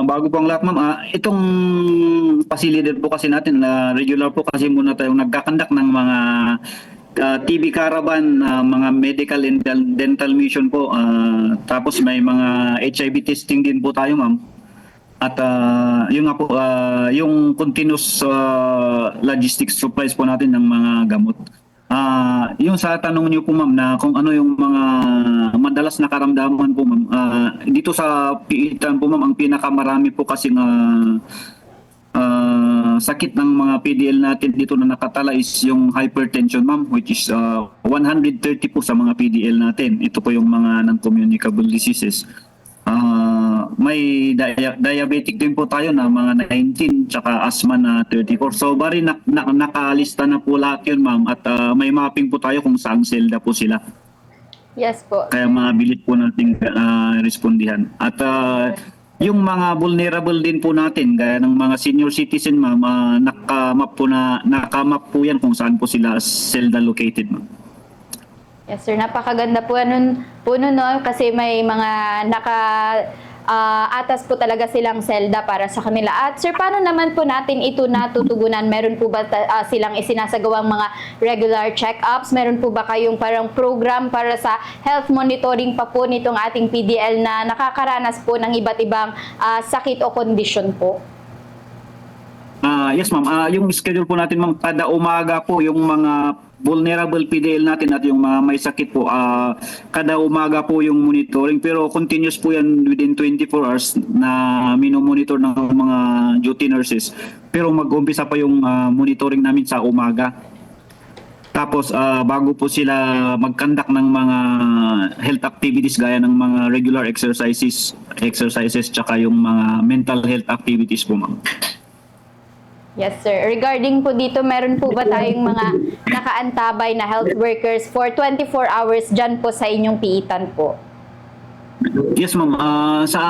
bago po ang lahat, ma'am, itong facility po kasi natin na regular po kasi muna tayong nagkakandak ng mga TB caravan, mga medical and dental mission po. Tapos may mga HIV testing din po tayo, ma'am. At yung nga po, yung continuous logistics supplies po natin ng mga gamot. Yung sa tanong niyo po, ma'am, na kung ano yung mga madalas na karamdaman po, ma'am, dito sa Piitan po, ma'am, ang pinakamarami po kasi sakit ng mga PDL natin dito na nakatala is yung hypertension, ma'am, which is 130 po sa mga PDL natin. Ito po yung mga non-communicable diseases. May diabetic din po tayo na mga 19, tsaka asthma na 34. So bari nakalista na po lahat yun, ma'am, at may mapping po tayo kung saan selda po sila. Yes po. Kaya mabilis po nating respondihan. At yung mga vulnerable din po natin, gaya ng mga senior citizen, ma'am, nakamap po yan kung saan po sila selda located, ma'am. Yes sir, napakaganda po nun, no? Kasi may mga atas po talaga silang selda para sa kanila. At sir, paano naman po natin ito natutugunan? Meron po ba silang isinasagawang mga regular check-ups? Meron po ba kayong parang program para sa health monitoring pa po nitong ating PDL na nakakaranas po ng iba't ibang sakit o kondisyon po? Yes, ma'am. Yung schedule po natin, ma'am, kada umaga po yung mga vulnerable PDL natin at yung mga may sakit po, kada umaga po yung monitoring, pero continuous po yan within 24 hours na minomonitor ng mga duty nurses. Pero mag-umpisa pa yung monitoring namin sa umaga. Tapos bago po sila mag-conduct ng mga health activities gaya ng mga regular exercises tsaka yung mga mental health activities po, ma'am. Yes, sir. Regarding po dito, meron po ba tayong mga nakaantabay na health workers for 24 hours dyan po sa inyong Piitan po? Yes, ma'am. Sa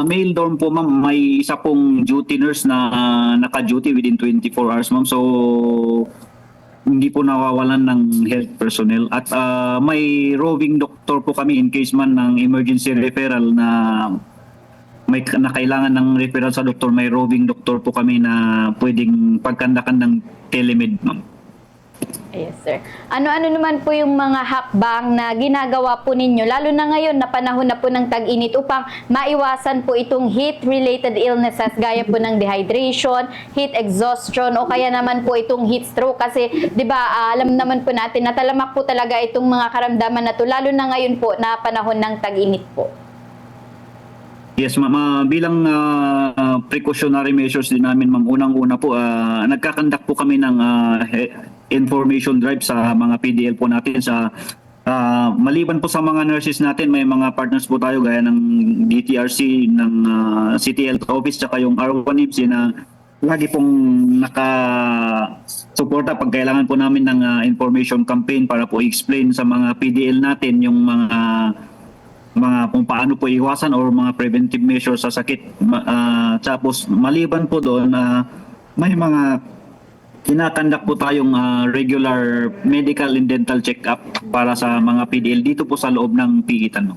male dorm po, ma'am, may isa pong duty nurse na naka-duty within 24 hours, ma'am. So, hindi po nawawalan ng health personnel. At may roving doctor po kami in case man ng emergency referral na may kailangan ng referral sa doktor, may roving doctor po kami na pwedeng pagkandakan ng telemed, ma'am. Yes, sir. Ano-ano naman po yung mga hakbang na ginagawa po ninyo, lalo na ngayon na panahon na po ng tag-init, upang maiwasan po itong heat-related illnesses gaya po ng dehydration, heat exhaustion, o kaya naman po itong heat stroke? Kasi, di ba, alam naman po natin na talamak po talaga itong mga karamdaman na to, lalo na ngayon po na panahon ng tag-init po. Yes, ma'am. Bilang precautionary measures din namin, ma'am, unang-una po, nagkakandak po kami ng information drive sa mga PDL po natin. Maliban po sa mga nurses natin, may mga partners po tayo gaya ng DTRC, ng City Health Office, tsaka yung R1MC na lagi pong nakasuporta pag kailangan po namin ng information campaign para po i-explain sa mga PDL natin yung mga kung paano po iwasan or mga preventive measures sa sakit. Tapos maliban po doon, may mga kinakandak po tayong regular medical and dental check-up para sa mga PDL dito po sa loob ng Piitan.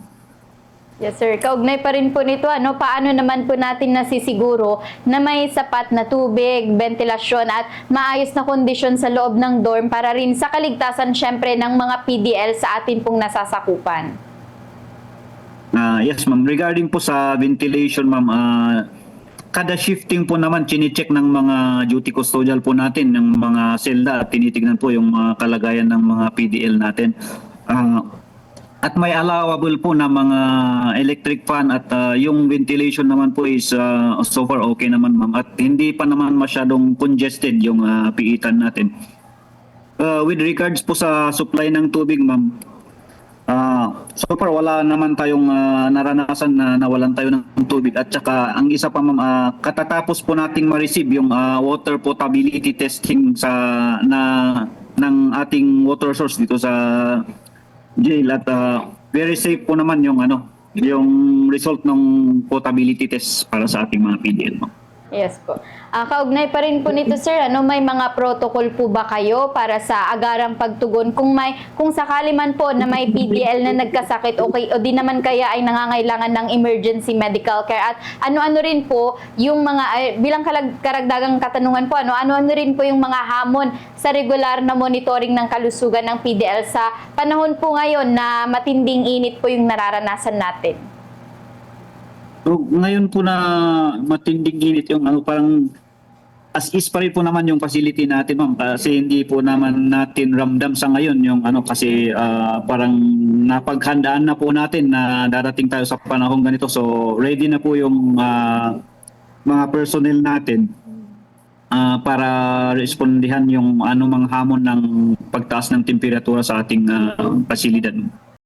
Yes, sir. Kaugnay pa rin po nito, paano naman po natin nasisiguro na may sapat na tubig, ventilasyon at maayos na kondisyon sa loob ng dorm para rin sa kaligtasan syempre ng mga PDL sa atin pong nasasakupan? Yes, ma'am. Regarding po sa ventilation, ma'am, kada shifting po naman, chine-check ng mga duty custodial po natin, ng mga selda, at tinitignan po yung mga kalagayan ng mga PDL natin. At may allowable po na mga electric fan at yung ventilation naman po is so far okay naman, ma'am. At hindi pa naman masyadong congested yung Piitan natin. With regards po sa supply ng tubig, ma'am, so far wala naman tayong naranasan na nawalan tayo ng tubig. At saka ang isa pa, ma'am, katatapos po nating ma-receive yung water potability testing ng ating water source dito sa jail, at very safe po naman yung result ng potability test para sa ating mga PDL, ma'am. Yes po. Kaugnay pa rin po nito, sir, may mga protocol po ba kayo para sa agarang pagtugon kung sakali man po na may PDL na nagkasakit o di naman kaya ay nangangailangan ng emergency medical care, at ano-ano rin po yung mga bilang karagdagang katanungan po, ano-ano rin po yung mga hamon sa regular na monitoring ng kalusugan ng PDL sa panahon po ngayon na matinding init po yung nararanasan natin. So, ngayon po na matinding init yung parang as is pa rin po naman yung facility natin, ma'am, kasi hindi po naman natin ramdam sa ngayon yung kasi parang napaghandaan na po natin na darating tayo sa panahong ganito. So ready na po yung mga personnel natin para respondihan yung anumang hamon ng pagtaas ng temperatura sa ating pasilidad.